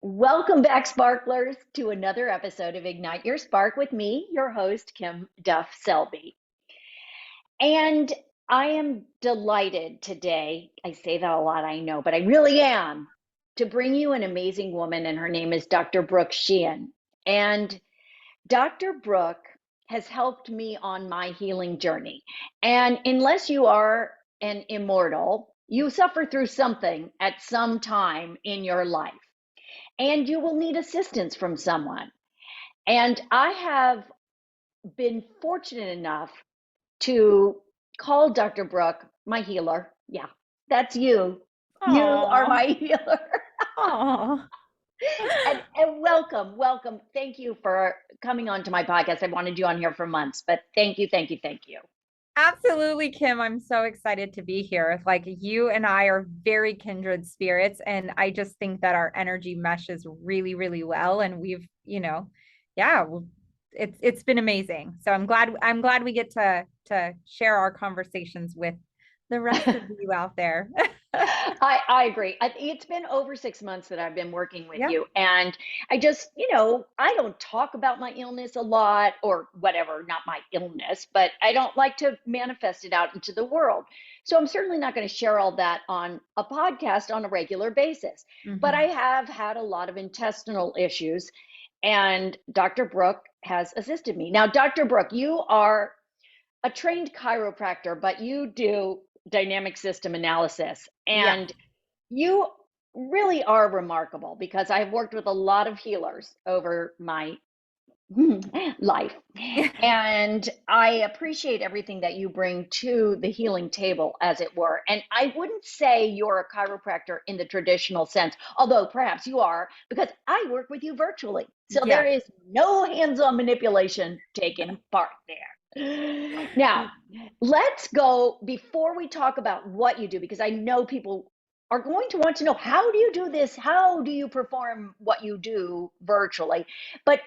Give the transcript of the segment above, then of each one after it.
Welcome back, Sparklers, to another episode of Ignite Your Spark with me, your host, Kim Duff Selby. And I am delighted today. I say that a lot, I know, but I really am to bring you an amazing woman, and her name is Dr. Brook Sheehan. And Dr. Brook has helped me on my healing journey. And unless you are an immortal, you suffer through something at some time in your life, and you will need assistance from someone. And I have been fortunate enough to call Dr. Brook my healer. Yeah, that's you. You are Oh, my healer. oh, And welcome. Thank you for coming on to my podcast. I've wanted you on here for months, but thank you, thank you, thank you. absolutely, Kim. I'm so excited to be here. Like you and I are very kindred spirits, and I just think that our energy meshes really, really well. And yeah, it's been amazing. So I'm glad we get to share our conversations with the rest of you out there. I agree. It's been over 6 months that I've been working with Yeah. you. And I just, I don't talk about my illness a lot or whatever, not my illness, but I don't like to manifest it out into the world. So I'm certainly not going to share all that on a podcast on a regular basis. But I Mhm. have had a lot of intestinal issues, and Dr. Brook has assisted me. Now, Dr. Brook, you are a trained chiropractor, but you do dynamic system analysis. Yeah. And you really are remarkable, because I've worked with a lot of healers over my life. And I appreciate everything that you bring to the healing table, as it were. And I wouldn't say you're a chiropractor in the traditional sense, although perhaps you are, because I work with you virtually. So there Yeah. is no hands on manipulation taking part there. Now, let's go before we talk about what you do, because I know people are going to want to know, how do you do this? How do you perform what you do virtually? But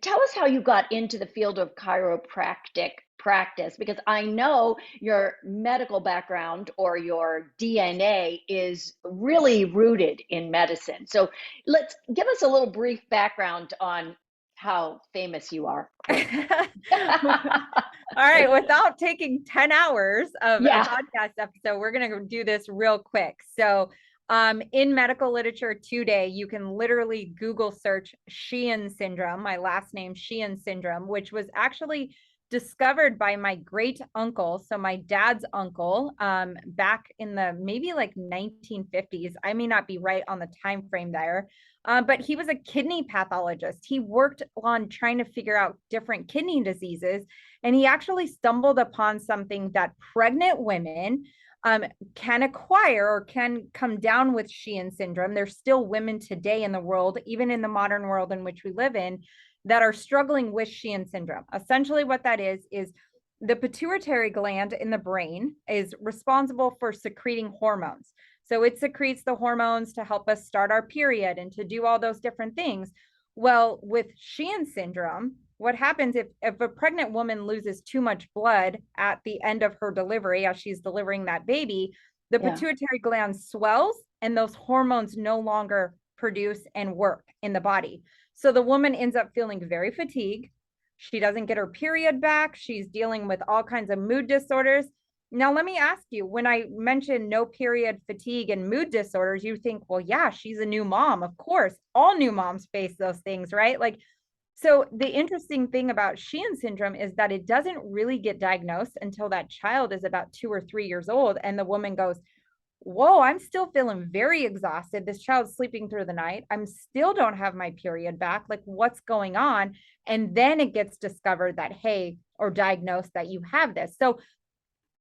tell us how you got into the field of chiropractic practice, because I know your medical background or your DNA is really rooted in medicine. So let's give us a little brief background on how famous you are. All right, without taking 10 hours of a Yeah. podcast episode, we're going to do this real quick. So, in medical literature today, you can literally Google search Sheehan syndrome, my last name, Sheehan syndrome, which was actually discovered by my great uncle. So, my dad's uncle, back in the maybe like 1950s. I may not be right on the time frame there, but he was a kidney pathologist. He worked on trying to figure out different kidney diseases, and he actually stumbled upon something that pregnant women can acquire or can come down with Sheehan syndrome. There's still women today in the world, even in the modern world in which we live in, that are struggling with Sheehan syndrome. Essentially, what that is the pituitary gland in the brain is responsible for secreting hormones. So it secretes the hormones to help us start our period and to do all those different things. Well, with Sheehan syndrome, what happens if a pregnant woman loses too much blood at the end of her delivery, as she's delivering that baby, the Yeah. pituitary gland swells and those hormones no longer produce and work in the body. So the woman ends up feeling very fatigued. She doesn't get her period back. She's dealing with all kinds of mood disorders. Now, let me ask you, when I mention no period fatigue and mood disorders, you think, well, yeah, she's a new mom. Of course, all new moms face those things, right? Like, so the interesting thing about Sheehan syndrome is that it doesn't really get diagnosed until that child is about 2 or 3 years old. And the woman goes, whoa, I'm still feeling very exhausted. This child's sleeping through the night. I'm still don't have my period back. Like, what's going on? And then it gets discovered that, hey, or diagnosed that you have this. So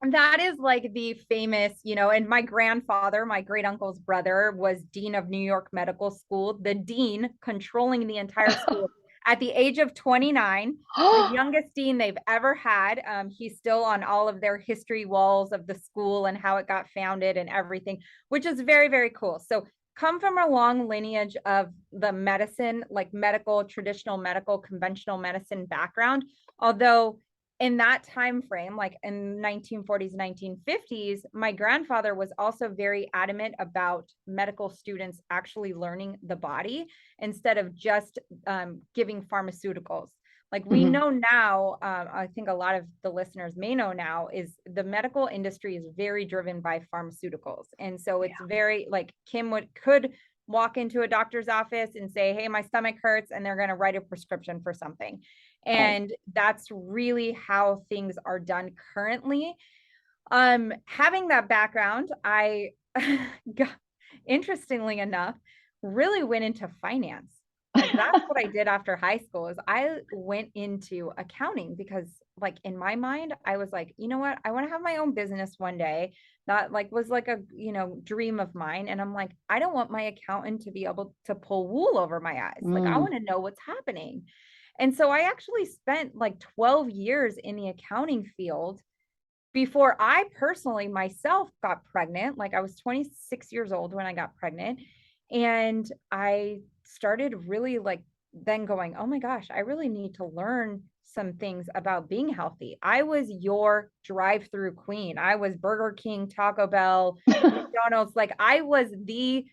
that is like the famous, and my grandfather, my great uncle's brother, was dean of New York Medical School, the dean controlling the entire school at the age of 29, the youngest dean they've ever had. He's still on all of their history walls of the school and how it got founded and everything, which is very, very cool. So, come from a long lineage of the medicine, like medical, traditional medical, conventional medicine background. Although in that time frame, like in 1940s, 1950s, my grandfather was also very adamant about medical students actually learning the body instead of just giving pharmaceuticals. Like we Hmm. know now, I think a lot of the listeners may know now, is the medical industry is very driven by pharmaceuticals. And so it's very like Kim could walk into a doctor's office and say, hey, my stomach hurts, and they're going to write a prescription for something. Right. And that's really how things are done currently. Having that background, I got, interestingly enough, really went into finance. Like that's what I did after high school is I went into accounting because like in my mind, I was like, you know what? I want to have my own business one day. That like was like a, dream of mine. And I'm like, I don't want my accountant to be able to pull wool over my eyes. Like I Mm. want to know what's happening. And so I actually spent like 12 years in the accounting field before I personally myself got pregnant. Like I was 26 years old when I got pregnant. And I started really like then going, oh my gosh, I really need to learn some things about being healthy. I was your drive-through queen. I was Burger King, Taco Bell, McDonald's. Like I was the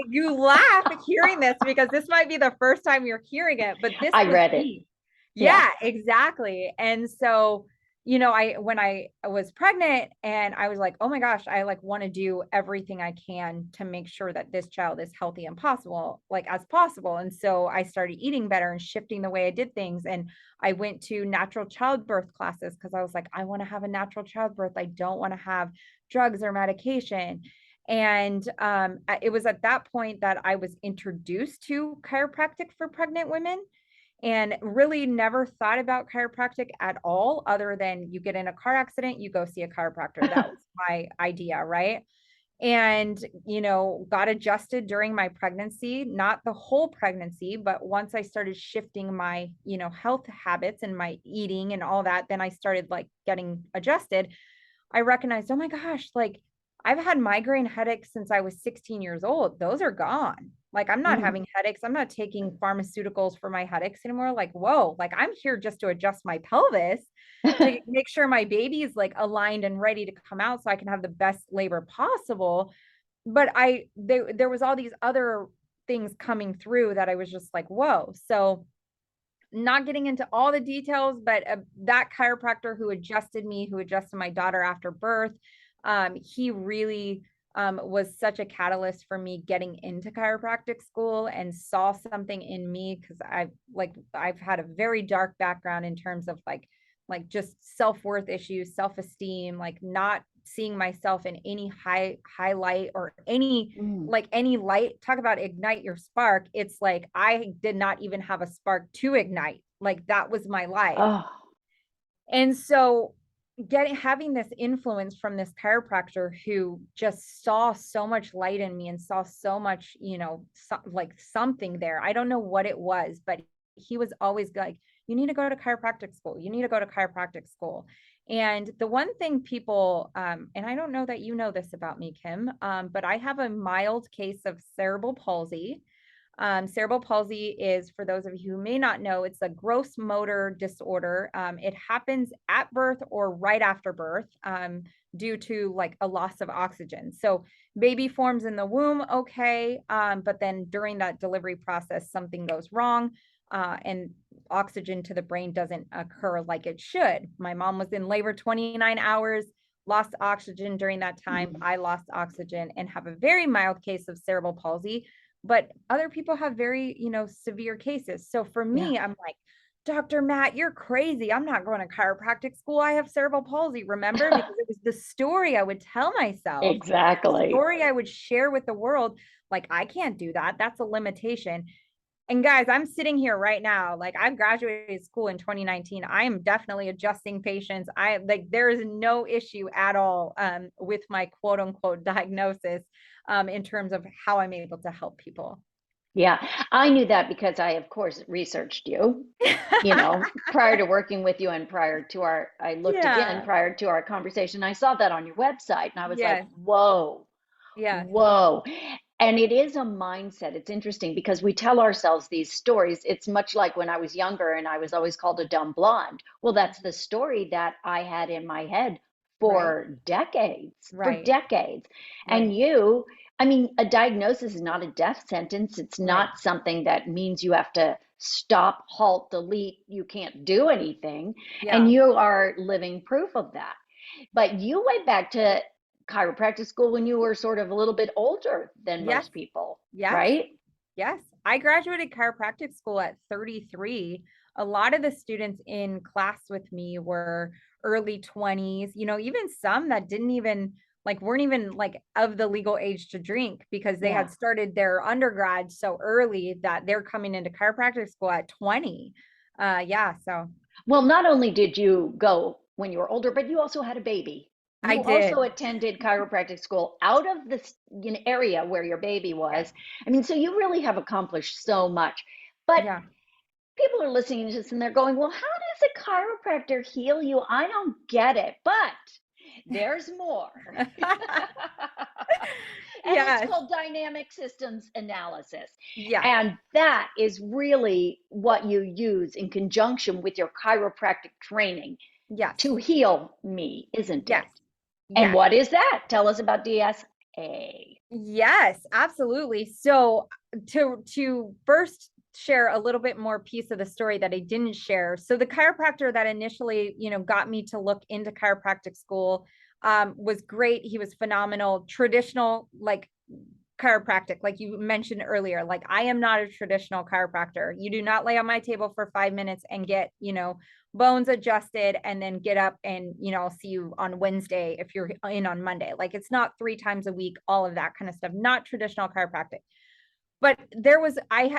you laugh hearing this because this might be the first time you're hearing it, but this I was read it. me. Yeah. Yeah, exactly. And so I when I was pregnant and I was like, oh my gosh, I like want to do everything I can to make sure that this child is healthy and possible, like as possible. And so I started eating better and shifting the way I did things. And I went to natural childbirth classes because I was like, I want to have a natural childbirth. I don't want to have drugs or medication. And it was at that point that I was introduced to chiropractic for pregnant women and really never thought about chiropractic at all, other than you get in a car accident, you go see a chiropractor. That was my idea, right? And, got adjusted during my pregnancy, not the whole pregnancy, but once I started shifting my, health habits and my eating and all that, then I started like getting adjusted. I recognized, oh my gosh, like I've had migraine headaches since I was 16 years old. Those are gone. Like I'm not Mm. having headaches. I'm not taking pharmaceuticals for my headaches anymore. Like, whoa, like I'm here just to adjust my pelvis to make sure my baby is like aligned and ready to come out so I can have the best labor possible. But there was all these other things coming through that I was just like, whoa. So not getting into all the details, but that chiropractor who adjusted me, who adjusted my daughter after birth, he really was such a catalyst for me getting into chiropractic school and saw something in me because I've had a very dark background in terms of like just self-worth issues, self-esteem, like not seeing myself in any highlight or Mm. any light. Talk about ignite your spark. It's like I did not even have a spark to ignite. Like that was my life. Oh, And so having this influence from this chiropractor who just saw so much light in me and saw so much, like something there. I don't know what it was, but he was always like, you need to go to chiropractic school. You need to go to chiropractic school. And the one thing people, and I don't know that you know this about me, Kim, but I have a mild case of cerebral palsy. Cerebral palsy is, for those of you who may not know, it's a gross motor disorder. It happens at birth or right after birth due to like a loss of oxygen. So baby forms in the womb, okay, but then during that delivery process, something goes wrong. And oxygen to the brain doesn't occur like it should. My mom was in labor 29 hours, lost oxygen during that time. mm. I lost oxygen and have a very mild case of cerebral palsy, but other people have very, severe cases. So for Yeah. me, I'm like, Dr. Matt, you're crazy. I'm not going to chiropractic school. I have cerebral palsy, remember? Because it was the story I would tell myself, the Exactly. story I would share with the world. Like, I can't do that. That's a limitation. And guys, I'm sitting here right now. Like I graduated school in 2019. I am definitely adjusting patients. I like there is no issue at all with my quote unquote diagnosis in terms of how I'm able to help people. Yeah. I knew that because I, of course, researched you, prior to working with you and I looked again Yeah. prior to our conversation. I saw that on your website and I was like, Yes. whoa, Yes. whoa. And it is a mindset. It's interesting because we tell ourselves these stories. It's much like when I was younger and I was always called a dumb blonde. Well, that's the story that I had in my head Right. for decades, for Right. decades. And Right. I mean, a diagnosis is not a death sentence. It's Right. not something that means you have to stop, halt, delete. You can't do anything. And Yeah. you are living proof of that. But you went back to chiropractic school when you were sort of a little bit older than Yes. most people, Yes. right? Yes. I graduated chiropractic school at 33. A lot of the students in class with me were early 20s, even some that didn't even weren't even of the legal age to drink because they Yeah. had started their undergrad so early that they're coming into chiropractic school at 20. Yeah, so Well, not only did you go when you were older, but you also had a baby. I You did. also attended chiropractic school out of this area where your baby Yes. was. I mean, so you really have accomplished so much. But Yeah. people are listening to this and they're going, well, how does a chiropractor heal you? I don't get it. But there's more. And it's Yes. called Dynamic Systems Analysis. Yes. And that is really what you use in conjunction with your chiropractic training Yes. to heal me, isn't Yes. it? And Yes. what is that? Tell us about DSA. Yes, absolutely. So to first share a little bit more piece of the story that I didn't share. So the chiropractor that initially, got me to look into chiropractic school was great. He was phenomenal, traditional, chiropractic, like you mentioned earlier. Like, I am not a traditional chiropractor. You do not lay on my table for 5 minutes and get, bones adjusted and then get up and, I'll see you on Wednesday if you're in on Monday. Like, it's not 3 times a week, all of that kind of stuff, not traditional chiropractic. But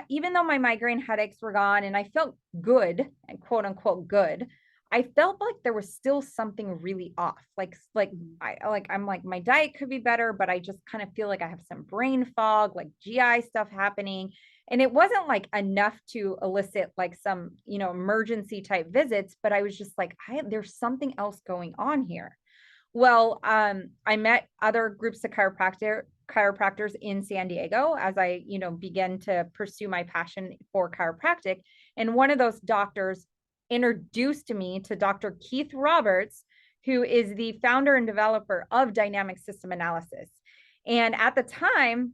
even though my migraine headaches were gone and I felt good and quote unquote good, I felt like there was still something really off. I'm like, my diet could be better, but I just kind of feel like I have some brain fog, like GI stuff happening. And it wasn't like enough to elicit like some, emergency type visits, but I was just like, there's something else going on here. Well, I met other groups of chiropractors in San Diego as I, began to pursue my passion for chiropractic. And one of those doctors introduced me to Dr. Keith Roberts, who is the founder and developer of Dynamic System Analysis. And at the time,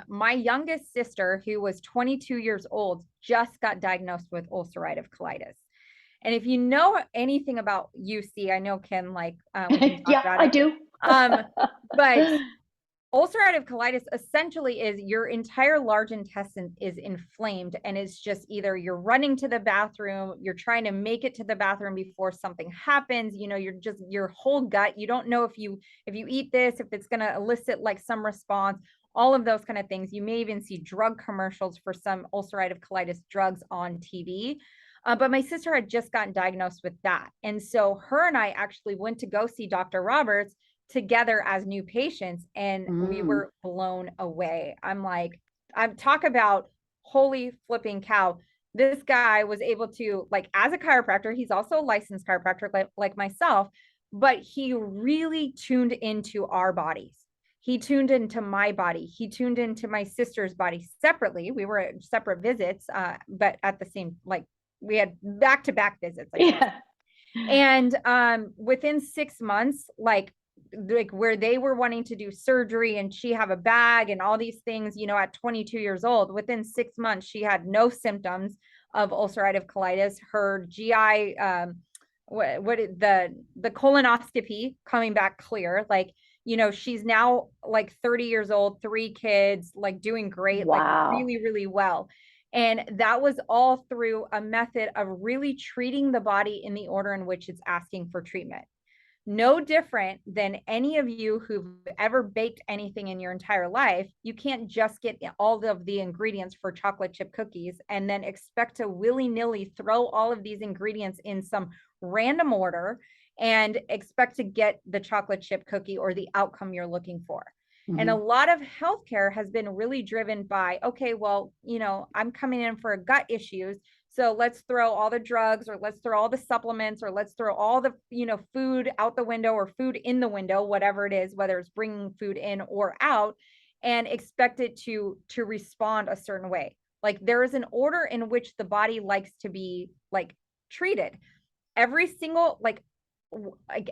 my youngest sister, who was 22 years old, just got diagnosed with ulcerative colitis. And if you know anything about UC, I know Ken, we can talk Yeah, about I it. do. But ulcerative colitis essentially is your entire large intestine is inflamed, and it's just either you're running to the bathroom, you're trying to make it to the bathroom before something happens, you're just your whole gut, you don't know if you eat this, if it's going to elicit like some response, all of those kind of things. You may even see drug commercials for some ulcerative colitis drugs on TV. But my sister had just gotten diagnosed with that. And so her and I actually went to go see Dr. Roberts together as new patients, and we Mm. were blown away. I'm talk about holy flipping cow. This guy was able to, like, as a chiropractor, he's also a licensed chiropractor like myself, but he really tuned into our bodies. He tuned into my body. He tuned into my sister's body separately. We were at separate visits, but at the same, we had back-to-back visits, I should say. Yeah. And within 6 months, like where they were wanting to do surgery and she have a bag and all these things, at 22 years old, within 6 months, she had no symptoms of ulcerative colitis. Her GI, the colonoscopy coming back clear, she's now like 30 years old, 3 kids, like doing great, like Wow. really, really well. And that was all through a method of really treating the body in the order in which it's asking for treatment. No different than any of you who've ever baked anything in your entire life. You can't just get all of the ingredients for chocolate chip cookies and then expect to willy-nilly throw all of these ingredients in some random order and expect to get the chocolate chip cookie or the outcome you're looking for. And a Mm-hmm. lot of healthcare has been really driven by, okay, well, I'm coming in for gut issues. So let's throw all the drugs, or let's throw all the supplements, or let's throw all the, food out the window or food in the window, whatever it is, whether it's bringing food in or out. and expect it to respond a certain way. Like there is an order in which the body likes to be like treated. Every single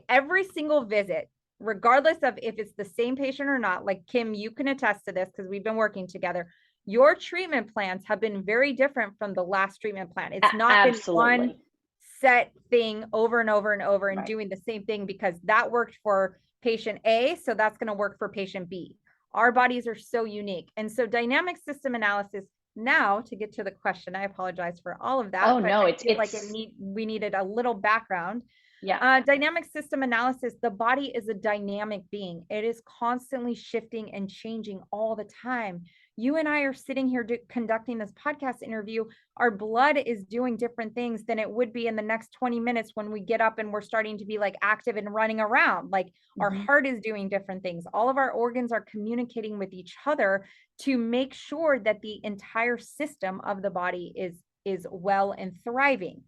every single visit, regardless of if it's the same patient or not, like Kim, you can attest to this because we've been working together. Your treatment plans have been very different from the last treatment plan. It's not been one Absolutely. set thing over and over and over and Right. doing the same thing because that worked for patient A, so that's going to work for patient B. Our bodies are so unique. And so dynamic system analysis, now to get to the question, I apologize for all of that, Oh but no, I it's feel like we needed a little background. yeah. Dynamic system analysis, the body is a dynamic being. It is constantly shifting and changing all the time. You and I are sitting here conducting this podcast interview. Our blood is doing different things than it would be in the next 20 minutes when we get up and we're starting to be like active and running around. Like our heart is doing different things. All of our organs are communicating with each other to make sure that the entire system of the body is well and thriving.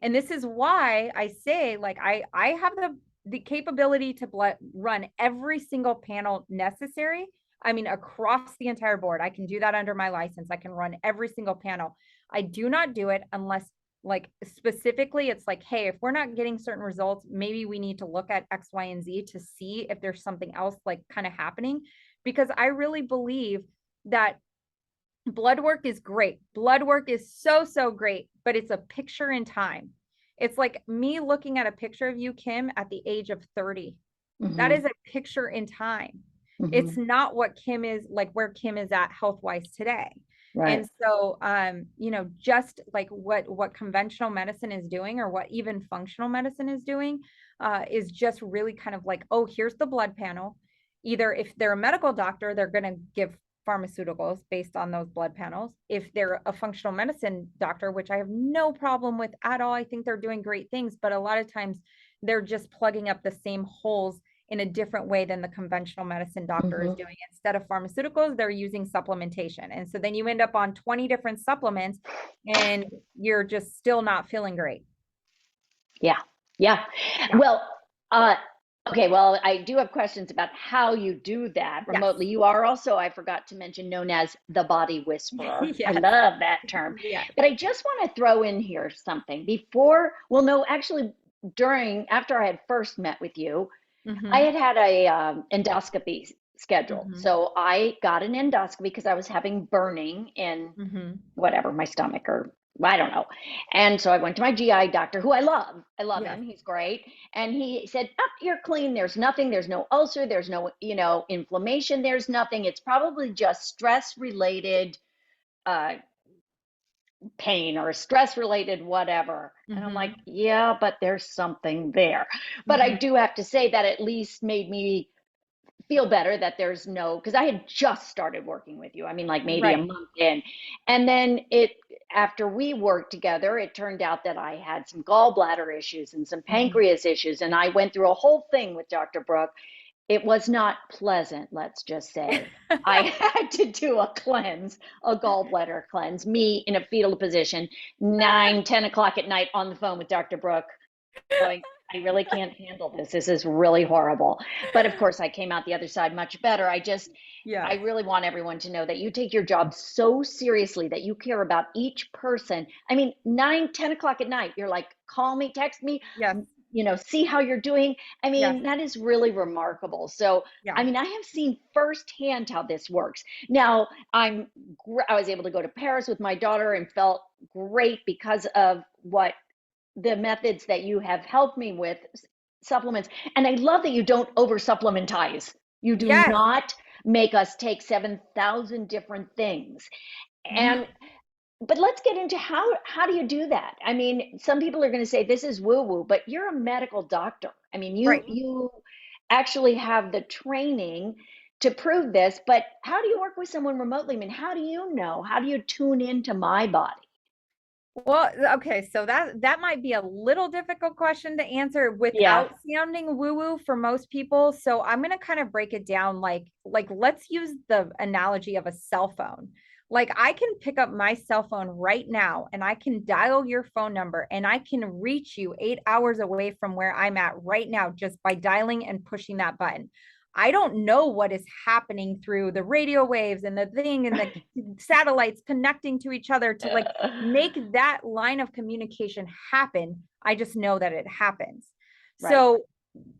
And this is why I say, like, I have the capability to run every single panel necessary. I mean, across the entire board. I can do that under my license. I can run every single panel. I do not do it unless, like, specifically it's like, hey, if we're not getting certain results, maybe we need to look at X, Y, and Z to see if there's something else like kind of happening. Because I really believe that blood work is great. Blood work is so, so great, but it's a picture in time. It's like me looking at a picture of you, Kim, at the age of 30. That is a picture in time. It's not what Kim is like, where Kim is at health wise today. Right. And so, you know, just like what conventional medicine is doing, or what even functional medicine is doing, is just really kind of like, oh, here's the blood panel. Either if they're a medical doctor, they're going to give pharmaceuticals based on those blood panels. If they're a functional medicine doctor, which I have no problem with at all, I think they're doing great things, but a lot of times they're just plugging up the same holes in a different way than the conventional medicine doctor is doing. Instead of pharmaceuticals, they're using supplementation. And so then you end up on 20 different supplements and you're just still not feeling great. Yeah. Yeah. Well, okay. Well, I do have questions about how you do that remotely. Yes. You are also, I forgot to mention, known as the body whisperer. I Yes. love that term. Yes. But I just want to throw in here something no, actually, after I had first met with you, I had a endoscopy scheduled. So I got an endoscopy because I was having burning in whatever, my stomach, or I don't know. And so I went to my GI doctor, who I love. I love Yes. him. He's great. And he said, oh, you're clean. There's nothing. There's no ulcer. There's no, inflammation. There's nothing. It's probably just stress related pain or stress related whatever. And I'm like, yeah, but there's something there. But I do have to say that at least made me feel better that there's no, because I had just started working with you. I mean, like maybe a Right. month in. And then after we worked together, it turned out that I had some gallbladder issues and some pancreas issues. And I went through a whole thing with Dr. Brook. It was not pleasant, let's just say. I had to do a gallbladder cleanse, me in a fetal position, 10 o'clock at night on the phone with Dr. Brook, going, I really can't handle this. This is really horrible. But of course, I came out the other side much better. I really want everyone to know that you take your job so seriously, that you care about each person. I mean, 10 o'clock at night, you're like, call me, text me, Yes. see how you're doing. I mean, Yes. that is really remarkable. So, Yeah. I mean, I have seen firsthand how this works. Now, I was able to go to Paris with my daughter and felt great because of the methods that you have helped me with, supplements. And I love that you don't over supplementize. You do Yes. not make us take 7,000 different things. No. But let's get into how do you do that? I mean, some people are going to say this is woo woo, but you're a medical doctor. I mean, Right. you actually have the training to prove this, but how do you work with someone remotely? I mean, how do you know? How do you tune into my body? Well, okay, so that might be a little difficult question to answer Yeah. without sounding woo-woo for most people. So I'm going to kind of break it down like let's use the analogy of a cell phone. Like I can pick up my cell phone right now and I can dial your phone number and I can reach you 8 hours away from where I'm at right now just by dialing and pushing that button. I don't know what is happening through the radio waves and the thing and the satellites connecting to each other to like make that line of communication happen. I just know that it happens. Right. So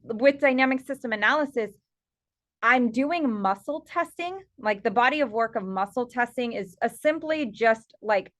with dynamic system analysis, I'm doing muscle testing. Like the body of work of muscle testing is simply just like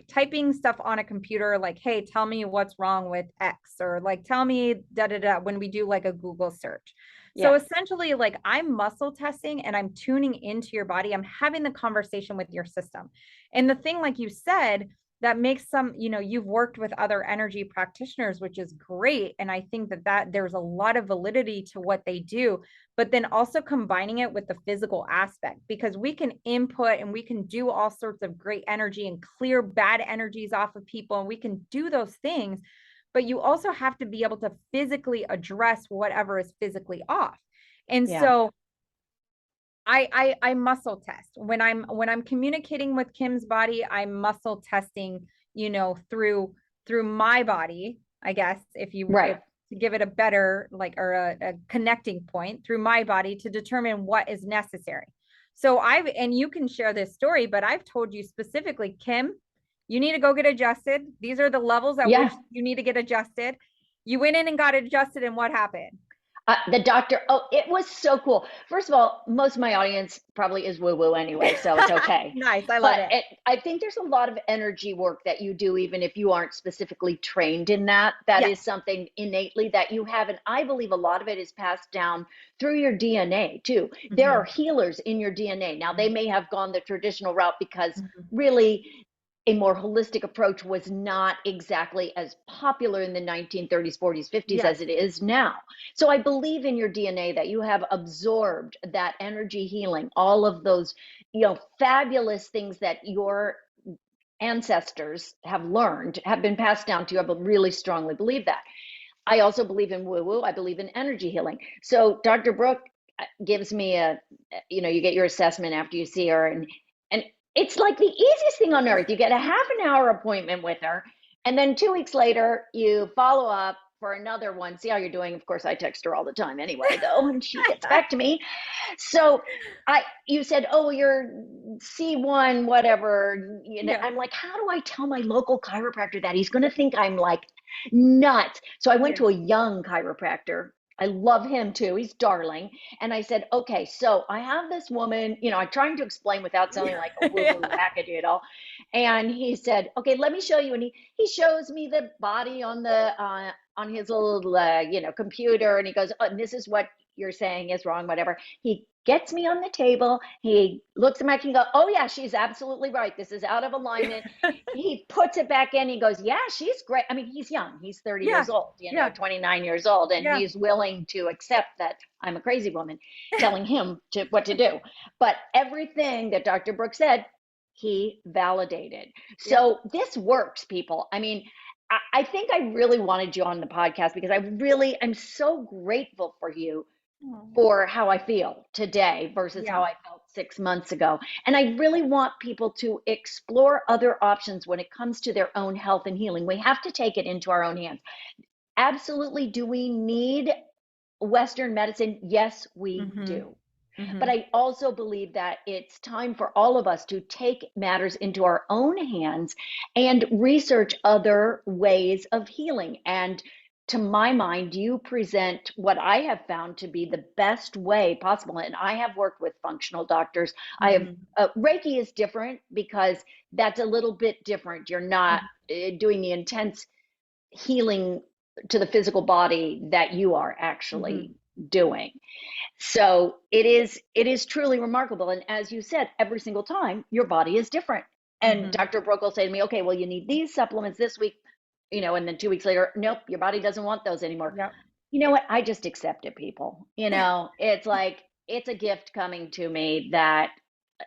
typing stuff on a computer, like, hey, tell me what's wrong with X, or like, tell me da da da, when we do like a Google search. So essentially, like, I'm muscle testing and I'm tuning into your body. I'm having the conversation with your system. And the thing, like you said, that makes some, you've worked with other energy practitioners, which is great. And I think that there's a lot of validity to what they do, but then also combining it with the physical aspect, because we can input and we can do all sorts of great energy and clear bad energies off of people. And we can do those things, but you also have to be able to physically address whatever is physically off. And so I muscle test when I'm communicating with Kim's body. I'm muscle testing, through my body, I guess, if to give it a better, like, or a connecting point through my body to determine what is necessary. So and you can share this story, but I've told you specifically, Kim, you need to go get adjusted. These are the levels at which you need to get adjusted. You went in and got adjusted, and what happened? The doctor, it was so cool. First of all, most of my audience probably is woo-woo anyway, so it's okay. Nice, I love it. I think there's a lot of energy work that you do, even if you aren't specifically trained in that. That is something innately that you have, and I believe a lot of it is passed down through your DNA too. Mm-hmm. There are healers in your DNA. Now, they may have gone the traditional route because really a more holistic approach was not exactly as popular in the 1930s, 40s, 50s as it is now. So I believe in your DNA that you have absorbed that energy healing, all of those, fabulous things that your ancestors have learned, have been passed down to you. I really strongly believe that. I also believe in woo-woo. I believe in energy healing. So Dr. Brook gives me you get your assessment after you see her, and it's like the easiest thing on earth. You get a half an hour appointment with her, and then 2 weeks later, you follow up for another one. See how you're doing. Of course, I text her all the time anyway, though, and she gets back to me. So you said, oh, you're C1, whatever. I'm like, how do I tell my local chiropractor that? He's going to think I'm like nuts. So I went to a young chiropractor. I love him too. He's darling. And I said, okay, so I have this woman, I'm trying to explain without sounding like a woo-woo wackadoodle. And he said, okay, let me show you. And he shows me the body on his little, computer. And he goes, oh, and this is what you're saying is wrong, whatever. He gets me on the table. He looks at me and goes, oh yeah, she's absolutely right. This is out of alignment. He puts it back in. He goes, yeah, she's great. I mean, he's young. He's 30 years old, 29 years old. And he's willing to accept that I'm a crazy woman telling him what to do. But everything that Dr. Brook said, he validated. So this works, people. I mean, I think I really wanted you on the podcast because I'm so grateful for you for how I feel today versus how I felt 6 months ago. And I really want people to explore other options when it comes to their own health and healing. We have to take it into our own hands. Absolutely. Do we need Western medicine? Yes, we do. But I also believe that it's time for all of us to take matters into our own hands and research other ways of healing. And to my mind, you present what I have found to be the best way possible. And I have worked with functional doctors. I have Reiki is different because that's a little bit different. You're not doing the intense healing to the physical body that you are actually doing. So it is truly remarkable. And as you said, every single time your body is different. And Dr. Brook will say to me, okay, well, you need these supplements this week, and then 2 weeks later, nope, your body doesn't want those anymore. Yep. You know what? I just accept it, people. It's like, it's a gift coming to me that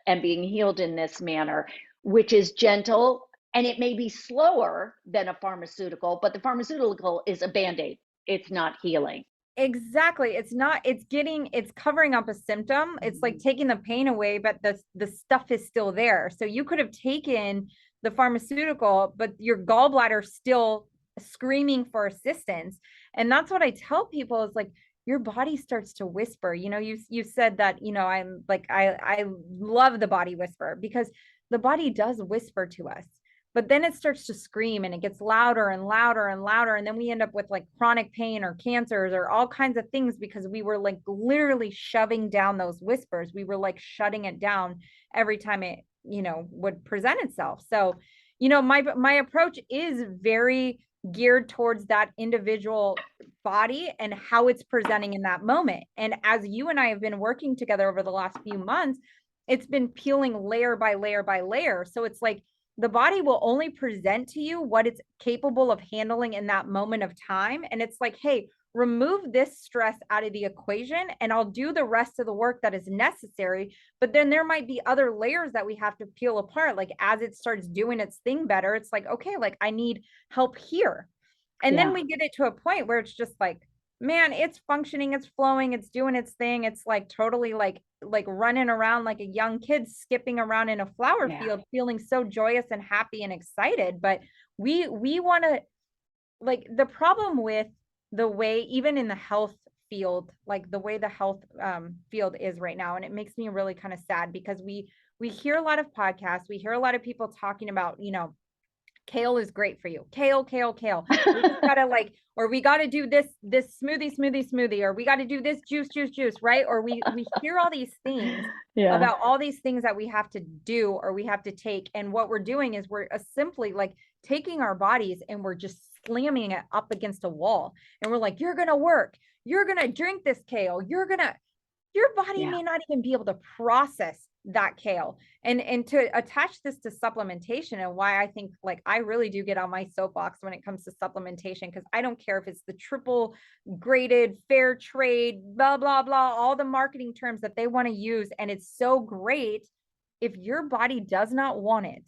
I'm being healed in this manner, which is gentle. And it may be slower than a pharmaceutical, but the pharmaceutical is a Band-Aid. It's not healing. Exactly. It's covering up a symptom. It's like taking the pain away, but the stuff is still there. So you could have taken the pharmaceutical, but your gallbladder still screaming for assistance. And that's what I tell people is like, your body starts to whisper. You said that, I'm like, I love the body whisper, because the body does whisper to us, but then it starts to scream and it gets louder and louder and louder. And then we end up with like chronic pain or cancers or all kinds of things, because we were like literally shoving down those whispers. We were like shutting it down every time it, would present itself. So, my approach is very geared towards that individual body and how it's presenting in that moment. And as you and I have been working together over the last few months, it's been peeling layer by layer by layer. So it's like the body will only present to you what it's capable of handling in that moment of time. And it's like, hey, remove this stress out of the equation and I'll do the rest of the work that is necessary. But then there might be other layers that we have to peel apart. Like as it starts doing its thing better, it's like, okay, like I need help here. And then we get it to a point where it's just like, man, it's functioning, it's flowing, it's doing its thing. It's like totally like running around like a young kid skipping around in a flower field, feeling so joyous and happy and excited. But we want to, like, the problem with the way, even in the health field, like the way the health field is right now, and it makes me really kind of sad, because we hear a lot of podcasts, we hear a lot of people talking about, kale is great for you. Kale. We just gotta or we gotta do this smoothie, or we gotta do this juice, right? Or we hear all these things about all these things that we have to do or we have to take. And what we're doing is we're simply like taking our bodies and we're just slamming it up against a wall. And we're like, you're gonna work, you're gonna drink this kale, your body may not even be able to process that kale. And to attach this to supplementation, and why I think like I really do get on my soapbox when it comes to supplementation, because I don't care if it's the triple graded, fair trade, blah, blah, blah, all the marketing terms that they want to use. And it's so great. If your body does not want it,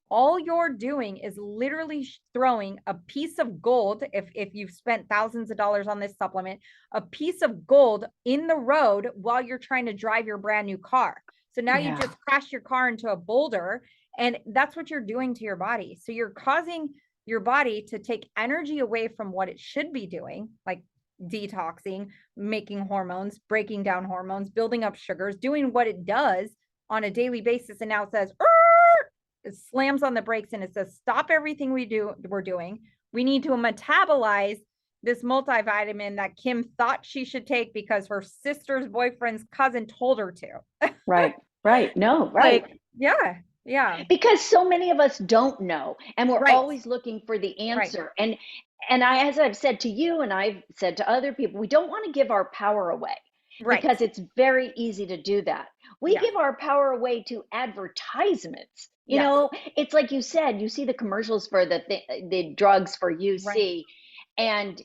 all you're doing is literally throwing a piece of gold. If you've spent thousands of dollars on this supplement, a piece of gold in the road while you're trying to drive your brand new car. So now you just crash your car into a boulder, and that's what you're doing to your body. So you're causing your body to take energy away from what it should be doing, like detoxing, making hormones, breaking down hormones, building up sugars, doing what it does on a daily basis. And now it says, it slams on the brakes and it says, stop everything we're doing. We need to metabolize this multivitamin that Kim thought she should take because her sister's boyfriend's cousin told her to. Right. No, right. Like, yeah. Because so many of us don't know, and we're always looking for the answer. And as I've said to you, and I've said to other people, we don't want to give our power away, because it's very easy to do that. We give our power away to advertisements. You know, it's like you said, you see the commercials for the drugs for UC, and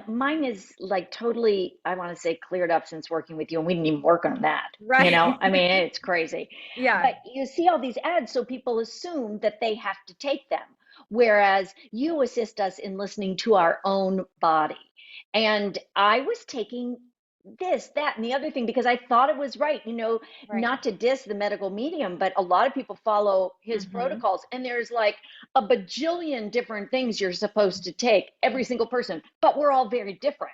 mine is like totally, I want to say, cleared up since working with you, and we didn't even work on that. You know, I mean, it's crazy. But you see all these ads, so people assume that they have to take them, whereas you assist us in listening to our own body. And I was taking this, that, and the other thing because I thought it was right, not to diss the medical medium, but a lot of people follow his protocols, and there's like a bajillion different things you're supposed to take, every single person, but we're all very different.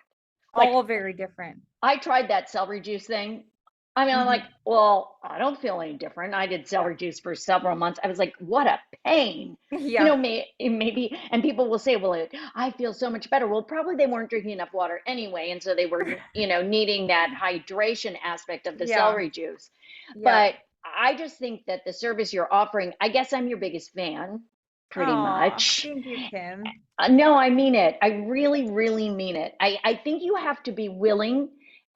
All very different. I tried that celery juice thing. I mean, I'm like, well, I don't feel any different. I did celery juice for several months. I was like, what a pain. Maybe, and people will say, well, I feel so much better. Well, probably they weren't drinking enough water anyway. And so they were, needing that hydration aspect of the celery juice. But I just think that the service you're offering, I guess I'm your biggest fan, pretty much. Thank you, Kim. No, I mean it. I really, really mean it. I think you have to be willing,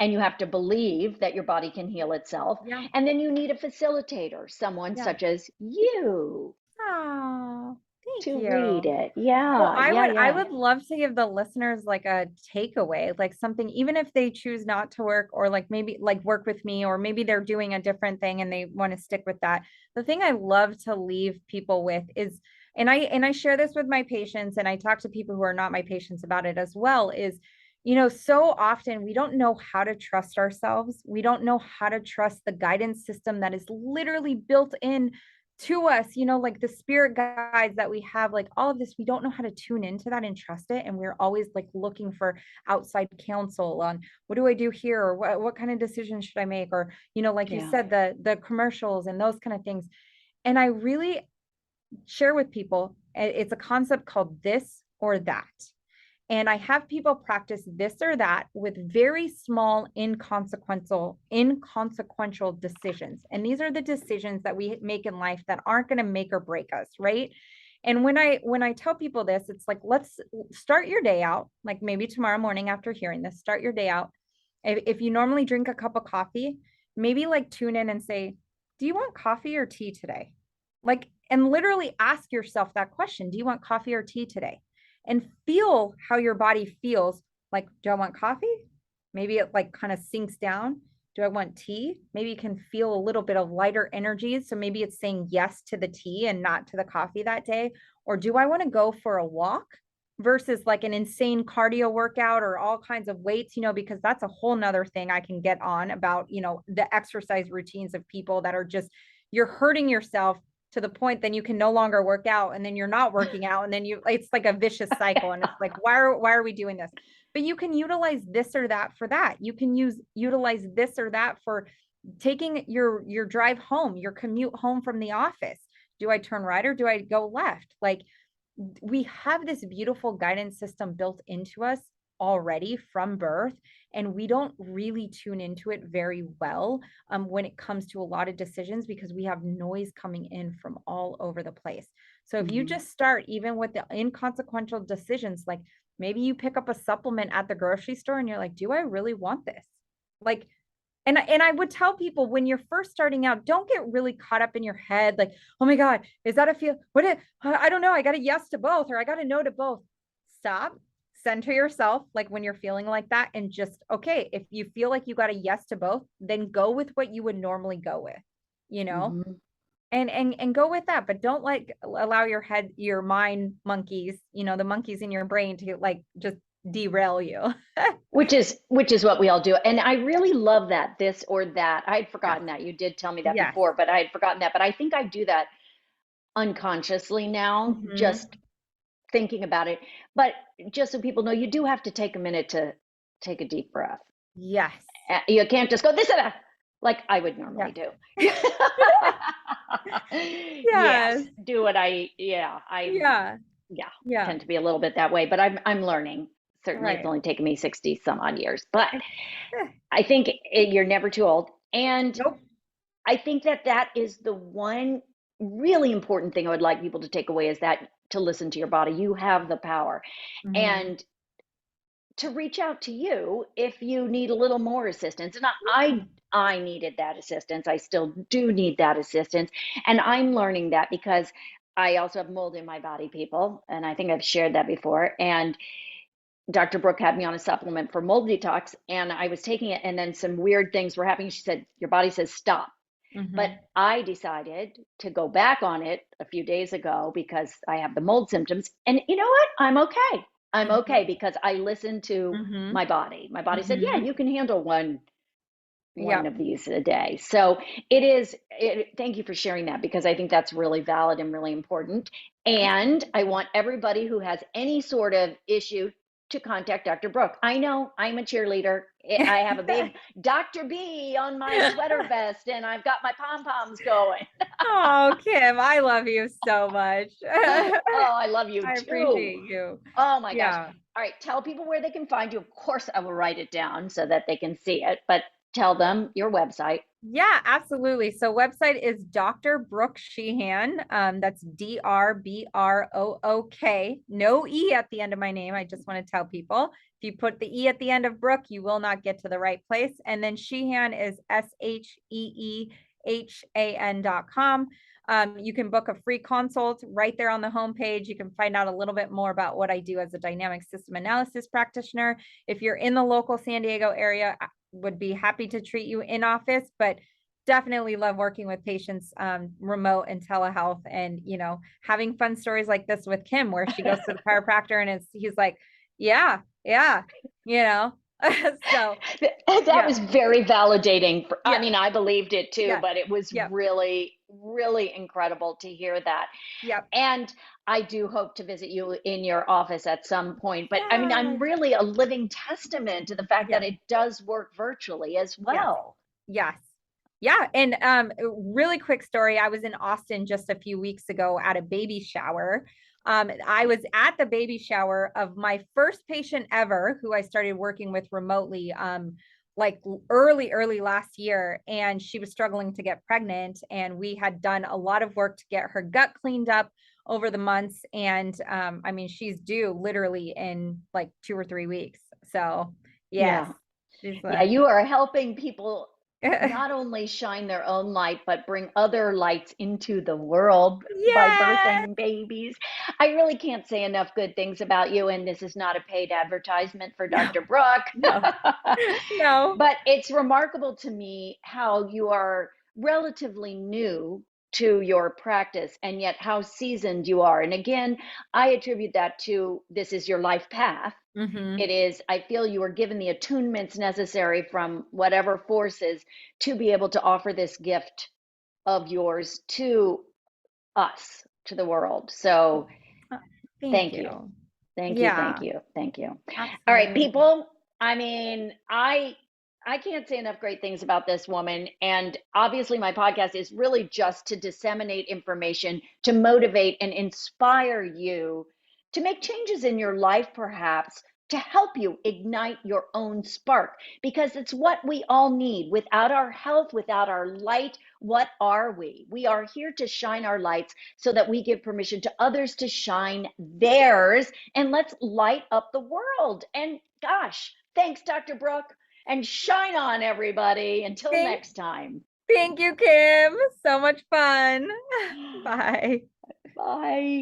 and you have to believe that your body can heal itself. And then you need a facilitator, someone such as you. Oh, thank you. To read it. Well, I would love to give the listeners like a takeaway, like something, even if they choose not to work, or like maybe like work with me, or maybe they're doing a different thing and they want to stick with that. The thing I love to leave people with is, and I share this with my patients, and I talk to people who are not my patients about it as well, is, so often we don't know how to trust ourselves. We don't know how to trust the guidance system that is literally built in to us, you know, like the spirit guides that we have, like all of this, we don't know how to tune into that and trust it. And we're always like looking for outside counsel on what do I do here? Or what kind of decision should I make? Or, you know, like you Yeah. said, the commercials and those kind of things. And I really share with people, it's a concept called this or that. And I have people practice this or that with very small, inconsequential decisions. And these are the decisions that we make in life that aren't going to make or break us, right? And when I tell people this, it's like, let's start your day out, like maybe tomorrow morning after hearing this, start your day out. If you normally drink a cup of coffee, maybe like tune in and say, do you want coffee or tea today? Like, and literally ask yourself that question. Do you want coffee or tea today? And feel how your body feels. Like, do I want coffee? Maybe it like kind of sinks down. Do I want tea? Maybe you can feel a little bit of lighter energy. So maybe it's saying yes to the tea and not to the coffee that day. Or do I want to go for a walk versus like an insane cardio workout or all kinds of weights, you know, because that's a whole nother thing I can get on about, you know, the exercise routines of people that are just, you're hurting yourself to the point then you can no longer work out, and then you're not working out, and then it's like a vicious cycle, and it's like, why are we doing this? But you can utilize this or that for that. You can utilize this or that for taking your drive home, your commute home from the office. Do I turn right or do I go left? Like, we have this beautiful guidance system built into us already from birth, and we don't really tune into it very well when it comes to a lot of decisions, because we have noise coming in from all over the place. So if you just start even with the inconsequential decisions, like maybe you pick up a supplement at the grocery store and you're like, do I really want this? Like, and I would tell people, when you're first starting out, don't get really caught up in your head. Like, oh my God, is that a feel? I don't know. I got a yes to both, or I got a no to both. Stop, center yourself. Like when you're feeling like that, and just, okay, if you feel like you got a yes to both, then go with what you would normally go with, you know, Mm-hmm. and go with that. But don't like allow your mind monkeys, you know, the monkeys in your brain to like just derail you. Which is what we all do. And I really love that, this or that. I had Yes. forgotten that. You did tell me that Yes. before, but I had forgotten that. But I think I do that unconsciously now, Mm-hmm. just thinking about it. But just so people know, you do have to take a minute to take a deep breath. Yes. You can't just go this and that like I would normally Yes. do. Yes, Yes. do what I Yeah. yeah, Yeah. tend to be a little bit that way, but I'm learning. Certainly, it's Right. only taken me 60 some odd years, but Eh, I think you're never too old. And Nope. I think that that is the one really important thing I would like people to take away, is that to listen to your body. You have the power. Mm-hmm. And to reach out to you if you need a little more assistance. And I needed that assistance. I still do need that assistance. And I'm learning that because I also have mold in my body, people. And I think I've shared that before. And Dr. Brook had me on a supplement for mold detox, and I was taking it, and then some weird things were happening. She said, your body says stop. But Mm-hmm. I decided to go back on it a few days ago because I have the mold symptoms. And you know what? I'm okay. I'm Mm-hmm. okay because I listened to Mm-hmm. my body. My body said, yeah, Mm-hmm. you can handle one Yep. of these a day. So it is, thank you for sharing that, because I think that's really valid and really important. And I want everybody who has any sort of issue to contact Dr. Brooke. I know I'm a cheerleader. I have a big Dr. B on my sweater vest, and I've got my pom poms going. Oh, Kim, I love you so much. Oh, I I love you too. appreciate you. Oh my gosh. Yeah. All right. Tell people where they can find you. Of course, I will write it down so that they can see it, but tell them your website. Yeah, absolutely. So website is Dr. Brook Sheehan. That's Drbrook. No E at the end of my name. I just want to tell people, if you put the E at the end of Brook, you will not get to the right place. And then Sheehan is SheeHan.com. You can book a free consult right there on the homepage. You can find out a little bit more about what I do as a dynamic system analysis practitioner. If you're in the local San Diego area, would be happy to treat you in office, but definitely love working with patients remote and telehealth, and you know, having fun stories like this with Kim, where she goes to the chiropractor and he's like, yeah, you know, So That yeah, was very validating. I yeah, mean, I believed it too, yeah, but it was yeah, really, really incredible to hear that. yeah, And I do hope to visit you in your office at some point. But I mean, I'm yeah, really a living testament to the fact that yeah, it does work virtually as yes, well. yes. Yeah. And really quick story. I was in Austin just a few weeks ago at a baby shower. I was at the baby shower of my first patient ever who I started working with remotely, like early last year. And she was struggling to get pregnant. And we had done a lot of work to get her gut cleaned up over the months. And I mean, she's due literally in like 2 or 3 weeks. So, yes, Yeah. she's Yeah, you are helping people not only shine their own light, but bring other lights into the world by yes. birthing babies. I really can't say enough good things about you, and this is not a paid advertisement for No, Dr. Brook. no, no. But it's remarkable to me how you are relatively new to your practice and yet how seasoned you are. And again, I attribute that to this is your life path. Mm-hmm. It is, I feel you were given the attunements necessary from whatever forces to be able to offer this gift of yours to us, to the world. So Thank thank you. you. Thank you, thank Yeah, you, thank you. All right, absolutely. people. I mean, I can't say enough great things about this woman. And obviously my podcast is really just to disseminate information, to motivate and inspire you to make changes in your life, perhaps, to help you ignite your own spark, because it's what we all need. Without our health, without our light, what are we? We are here to shine our lights so that we give permission to others to shine theirs, and let's light up the world. And gosh, thanks, Dr. Brooke, and shine on, everybody. Until Thank, next time. thank you, Kim. So much fun. Bye. Bye.